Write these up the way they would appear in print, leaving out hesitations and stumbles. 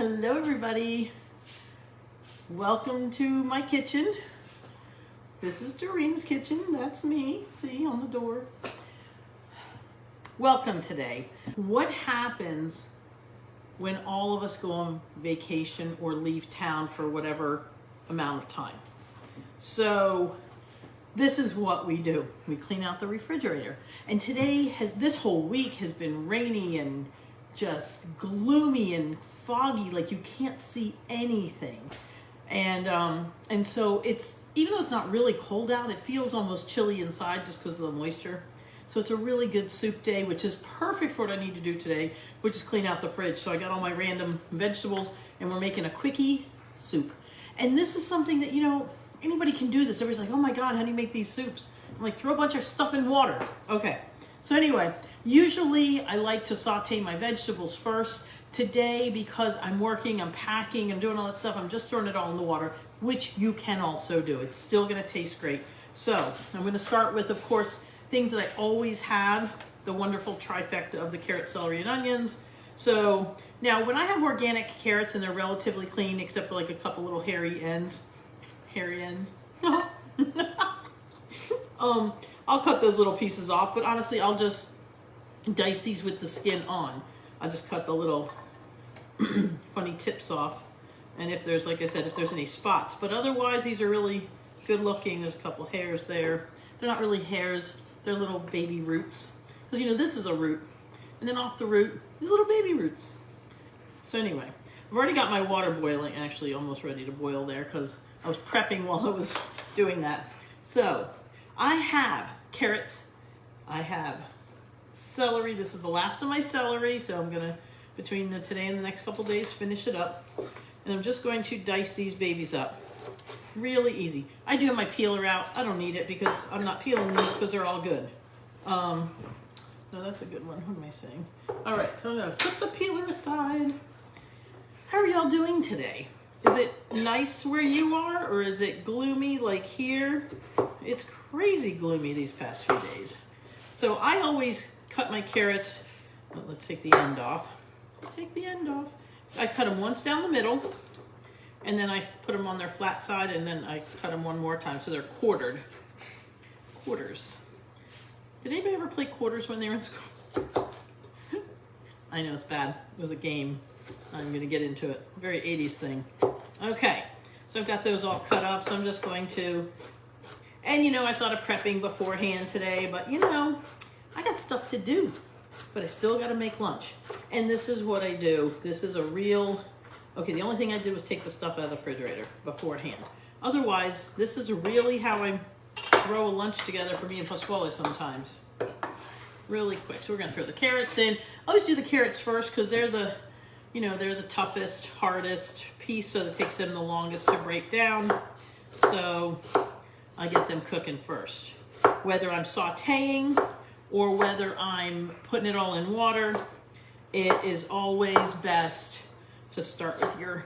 Hello everybody. Welcome to my kitchen. This is Doreen's kitchen. That's me. See on the door. Welcome today. What happens when all of us go on vacation or leave town for whatever amount of time? So this is what we do. We clean out the refrigerator. And this whole week has been rainy and just gloomy and foggy, like you can't see anything. And so it's, even though it's not really cold out, it feels almost chilly inside just because of the moisture. So it's a really good soup day, which is perfect for what I need to do today, which is clean out the fridge. So I got all my random vegetables and we're making a quickie soup. And this is something that, anybody can do this. Everybody's like, oh my God, how do you make these soups? I'm like, throw a bunch of stuff in water. Okay. So anyway, usually I like to saute my vegetables first. Today, because I'm working, I'm packing, I'm doing all that stuff, I'm just throwing it all in the water, which you can also do. It's still gonna taste great. So I'm gonna start with, of course, things that I always have, the wonderful trifecta of the carrot, celery, and onions. So now when I have organic carrots and they're relatively clean, except for like a couple little hairy ends, I'll cut those little pieces off, but honestly, I'll just dice these with the skin on. I'll just cut the little funny tips off. And if there's, like I said, if there's any spots, but otherwise these are really good looking. There's a couple hairs there. They're not really hairs, they're little baby roots. Because this is a root. And then off the root, these little baby roots. So anyway, I've already got my water boiling, actually almost ready to boil there because I was prepping while I was doing that. So I have carrots, I have celery. This is the last of my celery, so I'm gonna, between today and the next couple days, finish it up. And I'm just going to dice these babies up. Really easy. I do have my peeler out. I don't need it because I'm not peeling these because they're all good. No, that's a good one. What am I saying? All right, so I'm gonna put the peeler aside. How are y'all doing today? Is it nice where you are, or is it gloomy like here? It's crazy gloomy these past few days. So I always cut my carrots. Well, let's take the end off. Take the end off. I cut them once down the middle, and then I put them on their flat side, and then I cut them one more time, so they're quartered. Quarters. Did anybody ever play quarters when they were in school? I know it's bad. It was a game. I'm going to get into it. Very 80s thing. Okay, so I've got those all cut up, so I'm just going to, and I thought of prepping beforehand today, but I got stuff to do, but I still got to make lunch. And this is what I do. This is a real, okay, the only thing I did was take the stuff out of the refrigerator beforehand. Otherwise, this is really how I throw a lunch together for me and Pasquale sometimes. Really quick. So we're going to throw the carrots in. I always do the carrots first because they're the, they're the toughest, hardest piece, so it takes them the longest to break down. So I get them cooking first. Whether I'm sauteing or whether I'm putting it all in water, it is always best to start with your,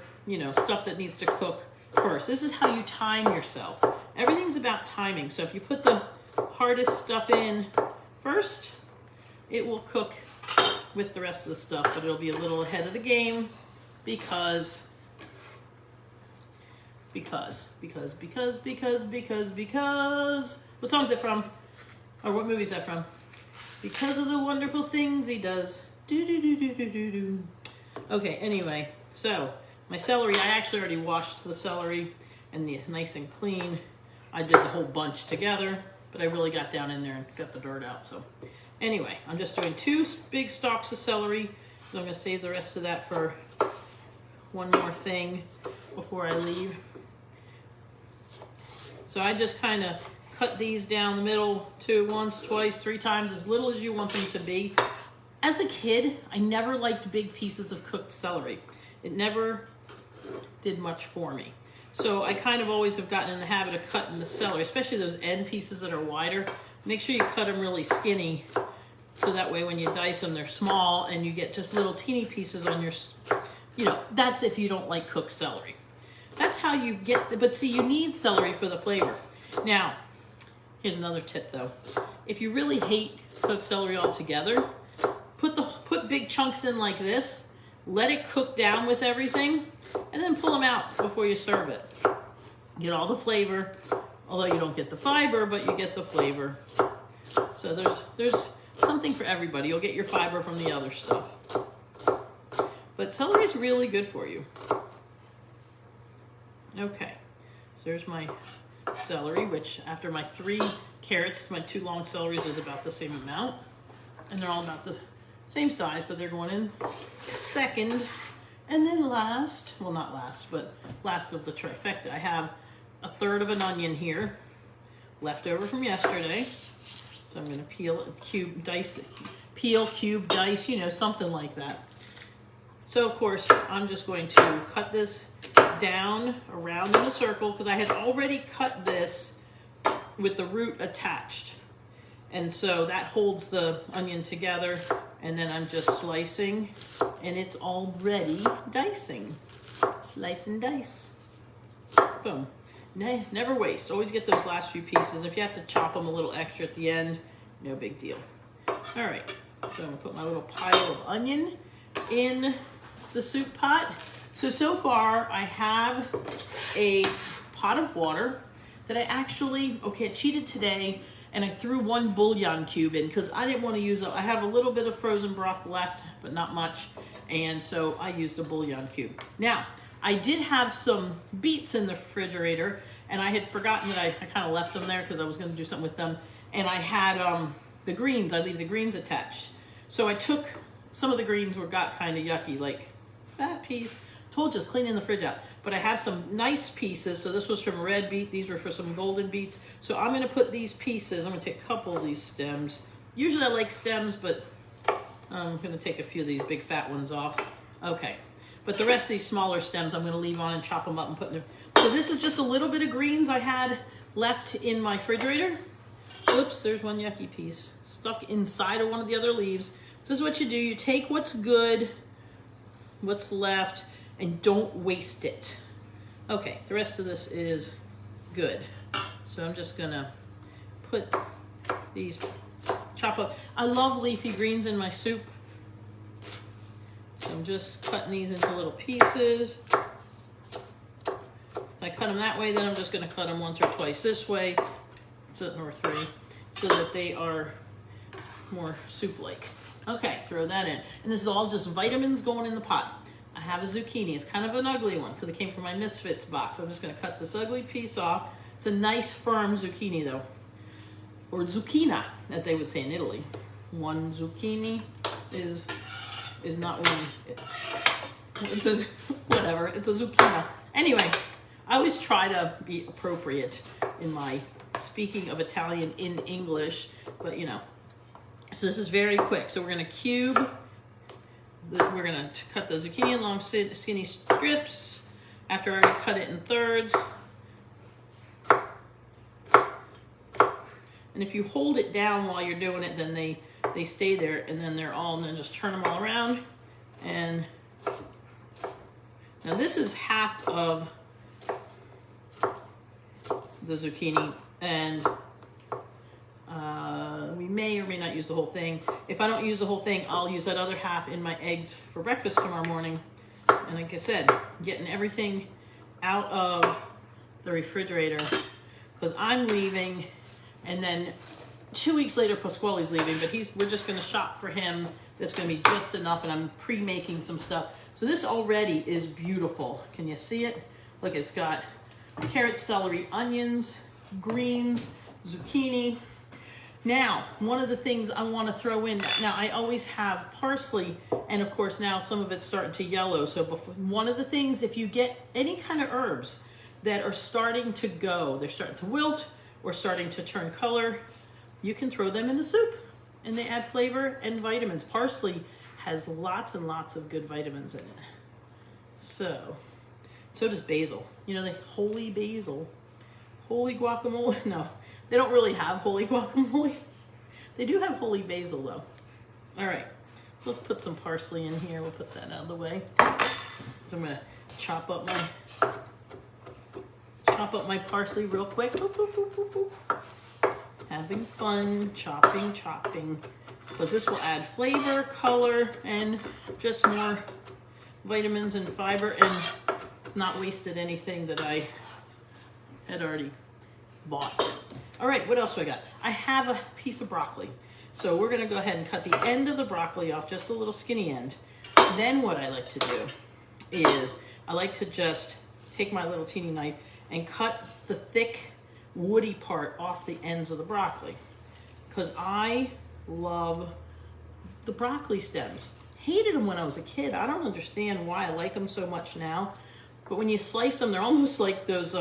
stuff that needs to cook first. This is how you time yourself. Everything's about timing. So if you put the hardest stuff in first, it will cook with the rest of the stuff, but it'll be a little ahead of the game because what song is it from? Or what movie is that from? Because of the wonderful things he does. Do do do do do do do. Okay, anyway, so my celery, I actually already washed the celery and it's nice and clean. I did the whole bunch together, but I really got down in there and got the dirt out. So anyway, I'm just doing 2 big stalks of celery. So I'm gonna save the rest of that for one more thing before I leave. So I just kind of cut these down the middle once, twice, 3 times, as little as you want them to be. As a kid, I never liked big pieces of cooked celery. It never did much for me. So I kind of always have gotten in the habit of cutting the celery, especially those end pieces that are wider. Make sure you cut them really skinny, so that way when you dice them, they're small and you get just little teeny pieces on your, that's if you don't like cooked celery. That's how you get, but see, you need celery for the flavor. Now, here's another tip though. If you really hate cooked celery altogether, put big chunks in like this, let it cook down with everything, and then pull them out before you serve it. Get all the flavor, although you don't get the fiber, but you get the flavor. So there's something for everybody. You'll get your fiber from the other stuff. But celery is really good for you. Okay, so there's my celery, which after my 3 carrots, my 2 long celeries is about the same amount. And they're all about the same size, but they're going in second. And then last, well not last, but last of the trifecta, I have 1/3 of an onion here, left over from yesterday. So I'm gonna peel, cube, dice, you know, something like that. So of course, I'm just going to cut this down around in a circle because I had already cut this with the root attached. And so that holds the onion together, and then I'm just slicing, and it's already dicing. Slice and dice. Boom. Never waste. Always get those last few pieces. If you have to chop them a little extra at the end, no big deal. All right, so I'm gonna put my little pile of onion in the soup pot. So far I have a pot of water that I actually, I cheated today and I threw 1 bouillon cube in because I didn't want to use it. I have a little bit of frozen broth left, but not much. And so I used a bouillon cube. Now, I did have some beets in the refrigerator and I had forgotten that I kind of left them there because I was going to do something with them. And I had the greens, I leave the greens attached. So I took some of the greens got kind of yucky, like that piece. Told you, just cleaning the fridge out. But I have some nice pieces. So this was from red beet. These were for some golden beets. So I'm gonna put these pieces, I'm gonna take a couple of these stems. Usually I like stems, but I'm gonna take a few of these big fat ones off. Okay, but the rest of these smaller stems I'm gonna leave on and chop them up and put them. So this is just a little bit of greens I had left in my refrigerator. Oops, there's one yucky piece stuck inside of one of the other leaves. This is what you do. You take what's good, what's left, and don't waste it. Okay, the rest of this is good. So I'm just gonna put these, chop up. I love leafy greens in my soup. So I'm just cutting these into little pieces. If I cut them that way, then I'm just gonna cut them once or twice this way, or 3, so that they are more soup-like. Okay, throw that in. And this is all just vitamins going in the pot. I have a zucchini. It's kind of an ugly one because it came from my Misfits box. I'm just going to cut this ugly piece off. It's a nice firm zucchini though, or zucchina as they would say in Italy. 1 zucchini is not one. It's a whatever. It's a zucchina. Anyway, I always try to be appropriate in my speaking of Italian in English, but you know. So this is very quick. So we're going to cube. We're going to cut the zucchini in long skinny strips after I already cut it in 3rds. And if you hold it down while you're doing it, then they stay there, and then and then just turn them all around. And now this is half of the zucchini, and we may or may not use the whole thing. If I don't use the whole thing, I'll use that other half in my eggs for breakfast tomorrow morning. And like I said, getting everything out of the refrigerator because I'm leaving, and then 2 weeks later Pasquale's leaving, but we're just going to shop for him. That's going to be just enough, and I'm pre-making some stuff. So this already is beautiful. Can you see it? Look, it's got carrots, celery, onions, greens, zucchini. Now, one of the things I want to throw in, now I always have parsley, and of course now some of it's starting to yellow. So one of the things, if you get any kind of herbs that are starting to go, they're starting to wilt or starting to turn color, you can throw them in the soup and they add flavor and vitamins. Parsley has lots and lots of good vitamins in it. So does basil. You know, the holy basil. Holy guacamole, no. They don't really have holy guacamole. They do have holy basil though. All right, so let's put some parsley in here. We'll put that out of the way. So I'm gonna chop up my parsley real quick. Boop, boop, boop, boop, boop. Having fun chopping, because this will add flavor, color, and just more vitamins and fiber, and it's not wasted anything that I had already bought. All right, what else do I got? I have a piece of broccoli. So we're gonna go ahead and cut the end of the broccoli off, just a little skinny end. Then what I like to do is I like to just take my little teeny knife and cut the thick woody part off the ends of the broccoli, because I love the broccoli stems. Hated them when I was a kid. I don't understand why I like them so much now, but when you slice them, they're almost like those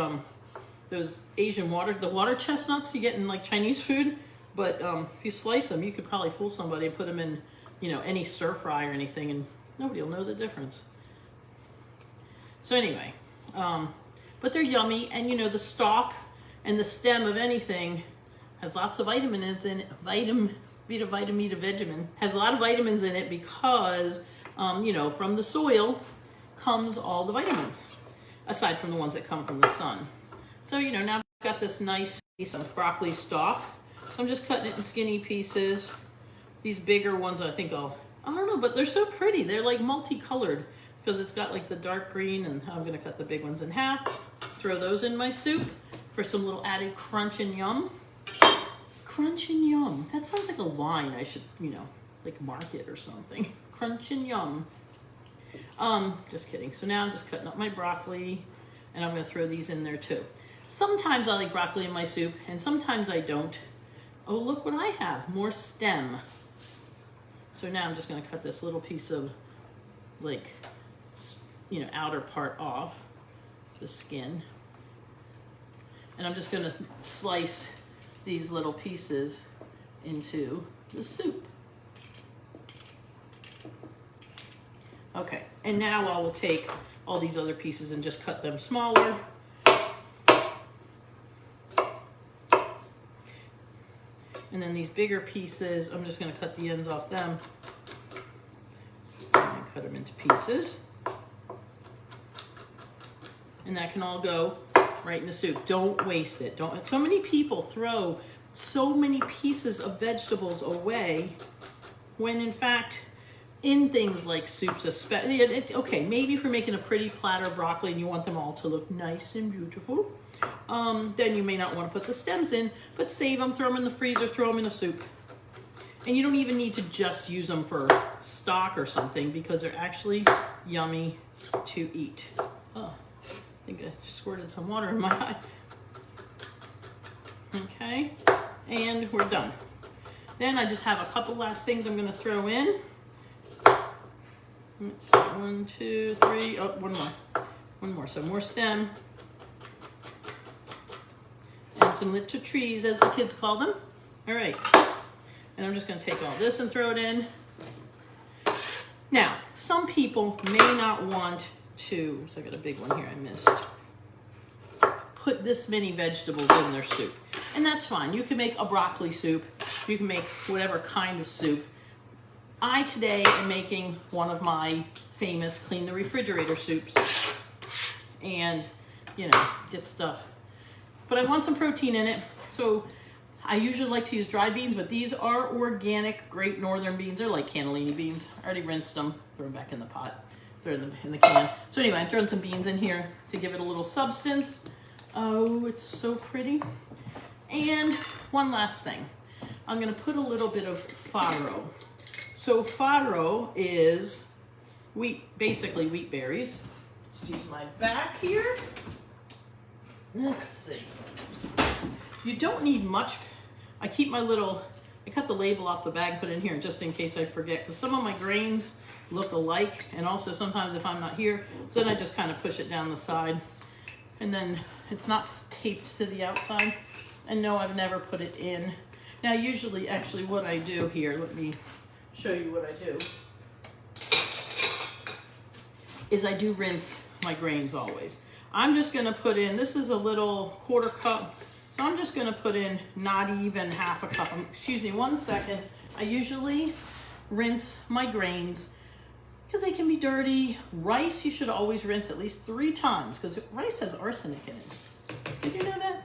Asian water chestnuts you get in like Chinese food. But if you slice them, you could probably fool somebody and put them in, you know, any stir fry or anything, and nobody will know the difference. So anyway, but they're yummy, and you know, the stalk and the stem of anything has lots of vitamins in it. Vitamin has a lot of vitamins in it because, you know, from the soil comes all the vitamins, aside from the ones that come from the sun. So, you know, now I've got this nice piece of broccoli stalk. So I'm just cutting it in skinny pieces. These bigger ones, I think I don't know, but they're so pretty. They're like multicolored because it's got like the dark green, and I'm gonna cut the big ones in half, throw those in my soup for some little added crunch and yum. Crunch and yum. That sounds like a line I should, you know, like market or something. Crunch and yum. Just kidding. So now I'm just cutting up my broccoli, and I'm gonna throw these in there too. Sometimes I like broccoli in my soup, and sometimes I don't. Oh, look what I have, more stem. So now I'm just gonna cut this little piece of, like, you know, outer part off, the skin. And I'm just gonna slice these little pieces into the soup. Okay, and now I will take all these other pieces and just cut them smaller. And then these bigger pieces, I'm just gonna cut the ends off them and cut them into pieces. And that can all go right in the soup. Don't waste it. Don't. So many people throw so many pieces of vegetables away when in fact, in things like soups, especially, it's okay, maybe if you're making a pretty platter of broccoli and you want them all to look nice and beautiful, then you may not want to put the stems in, but save them, throw them in the freezer, throw them in a soup. And you don't even need to just use them for stock or something, because they're actually yummy to eat. Oh, I think I squirted some water in my eye. Okay, and we're done. Then I just have a couple last things I'm going to throw in. Let's see, 1, 2, 3, oh, one more, so more stem. And some little trees, as the kids call them. All right, and I'm just gonna take all this and throw it in. Now, some people may not want to, so I got a big one here I missed, put this many vegetables in their soup. And that's fine, you can make a broccoli soup, you can make whatever kind of soup. I today am making one of my famous clean the refrigerator soups, and you know, get stuff. But I want some protein in it, so I usually like to use dry beans, but these are organic Great Northern beans. They're like cannellini beans. I already rinsed them, throw them back in the pot, throw them in the can. So anyway, I'm throwing some beans in here to give it a little substance. Oh, it's so pretty. And one last thing, I'm gonna put a little bit of farro. So farro is wheat, basically wheat berries. Just use my back here. Let's see. You don't need much. I keep my little, I cut the label off the bag and put it in here just in case I forget, because some of my grains look alike, and also sometimes if I'm not here, so then I just kind of push it down the side, and then it's not taped to the outside. And no, I've never put it in. Now usually, actually what I do here, let me show you what I do, is I do rinse my grains always. I'm just gonna put in, this is a little 1/4 cup, so I'm just gonna put in not even half a cup. Excuse me, 1 second. I usually rinse my grains because they can be dirty. Rice, you should always rinse at least 3 times because rice has arsenic in it. Did you know that?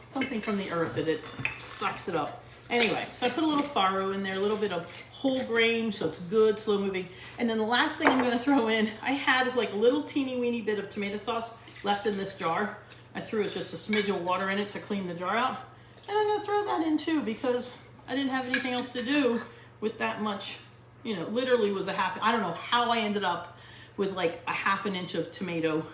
Something from the earth that it sucks it up. Anyway, so I put a little farro in there, a little bit of whole grain, so it's good, slow moving. And then the last thing I'm gonna throw in, I had like a little teeny weeny bit of tomato sauce left in this jar. I threw just a smidge of water in it to clean the jar out. And I'm gonna throw that in too because I didn't have anything else to do with that much, you know, literally was a half, I don't know how I ended up with like a ½ inch of tomato,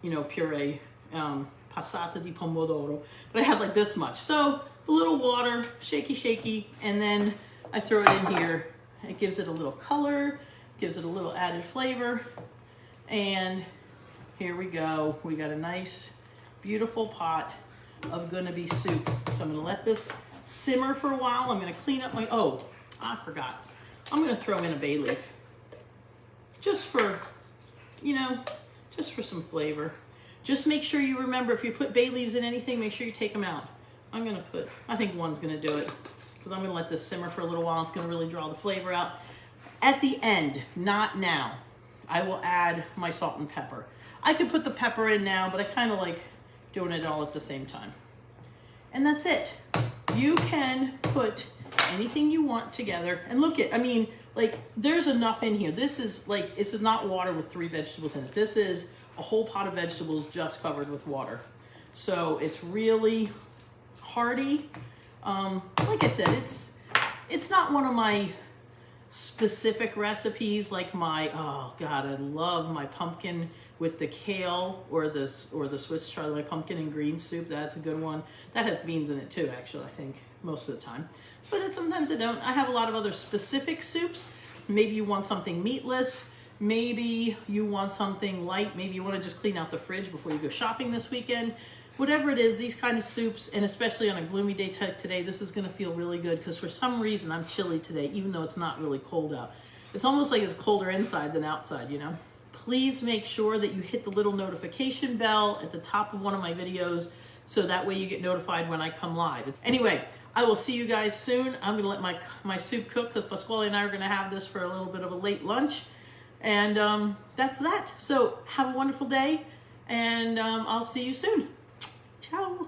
you know, puree, passata di pomodoro, but I had like this much. So a little water, shaky, shaky, and then I throw it in here. It gives it a little color, gives it a little added flavor, and here we go. We got a nice, beautiful pot of gonna be soup. So I'm gonna let this simmer for a while. I'm gonna clean up my, oh, I forgot. I'm gonna throw in a bay leaf. Just for, you know, just for some flavor. Just make sure you remember, if you put bay leaves in anything, make sure you take them out. I'm gonna put, I think one's gonna do it, because I'm gonna let this simmer for a little while. It's gonna really draw the flavor out. At the end, not now, I will add my salt and pepper. I could put the pepper in now, but I kind of like doing it all at the same time. And that's it. You can put anything you want together. And look at, I mean, like there's enough in here. This is like, this is not water with 3 vegetables in it. This is a whole pot of vegetables just covered with water. So it's really hearty. Like I said, it's not one of my specific recipes like my, oh God, I love my pumpkin with the kale or the Swiss chard, my pumpkin and green soup. That's a good one. That has beans in it too, actually, I think most of the time. But sometimes I don't. I have a lot of other specific soups. Maybe you want something meatless. Maybe you want something light. Maybe you want to just clean out the fridge before you go shopping this weekend. Whatever it is, these kind of soups, and especially on a gloomy day today, this is going to feel really good because for some reason I'm chilly today, even though it's not really cold out. It's almost like it's colder inside than outside, you know? Please make sure that you hit the little notification bell at the top of one of my videos so that way you get notified when I come live. Anyway, I will see you guys soon. I'm going to let my soup cook because Pasquale and I are going to have this for a little bit of a late lunch. And that's that. So have a wonderful day, and I'll see you soon. Ciao.